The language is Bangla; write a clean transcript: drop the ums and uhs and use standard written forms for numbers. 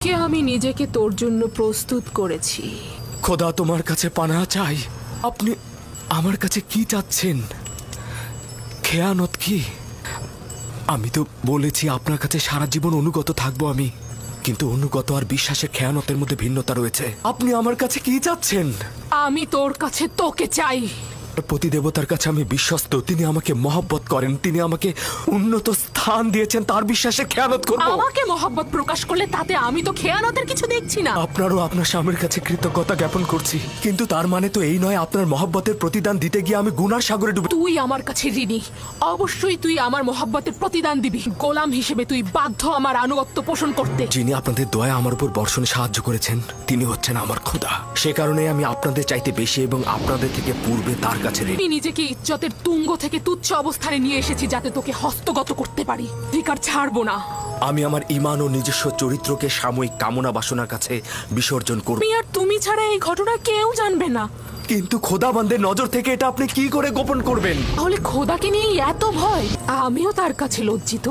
কে আমি নিজেকে তোর জন্য প্রস্তুত করেছি। খোদা তোমার কাছে পানা চাই। আপনি আমার কাছে কি চাচ্ছেন? খেয়ানত কি? আমি তো বলেছি আপনার কাছে সারা জীবন অনুগত থাকবো আমি, কিন্তু অনুগত আর বিশ্বাসের খেয়ানতের মধ্যে ভিন্নতা রয়েছে। আপনি আমার কাছে কি চাচ্ছেন? আমি তোর কাছে তোকে চাই। প্রতিদেবতার কাছে আমি বিশ্বস্ত, তিনি আমাকে মহব্বত করেন, তিনি আমাকে উন্নত স্থান দিয়েছেন, তার বিশ্বাসে খেয়ানত করব। আমাকে মহব্বত প্রকাশ করলে তাতে আমি তো খেয়ানতের কিছু দেখছি না। আপনারও আপনার স্বামীর কাছে কৃতজ্ঞতা জ্ঞাপন করছি, কিন্তু তার মানে তো এই নয় আপনার মহব্বতের প্রতিদান দিতে গিয়ে আমি গুনার সাগরে ডুবে। তুই আমার কাছে ঋণী, অবশ্যই তুই আমার মহব্বতের প্রতিদান দিবি। গোলাম হিসেবে তুই বাধ্য আমার আনুগত্য পোষণ করতে। যিনি আপনাদের দয়া আমার উপর বর্ষণে সাহায্য করেছেন তিনি হচ্ছেন আমার খোদা। সে কারণে আমি আপনাদের চাইতে বেশি এবং আপনাদের থেকে পূর্বে তার কাছে ঋণী। আমি নিজেকে ইজ্জতের তুঙ্গ থেকে তুচ্ছ অবস্থানে নিয়ে এসেছি যাতে তোকে হস্তগত করতে পারি। অধিকার ছাড়বো না। আমি আমার ঈমান ও নিজস্ব চরিত্রকে সাময়িক কামনা বাসনার কাছে বিসর্জন করব। আমি আর তুমি ছাড়া এই ঘটনা কেউ জানবে না। কিন্তু খোদাবন্দের নজর থেকে এটা আপনি কি করে গোপন করবেন? তাহলে খোদাকে নিয়ে এত ভয়? আমিও তার কাছে লজ্জিত।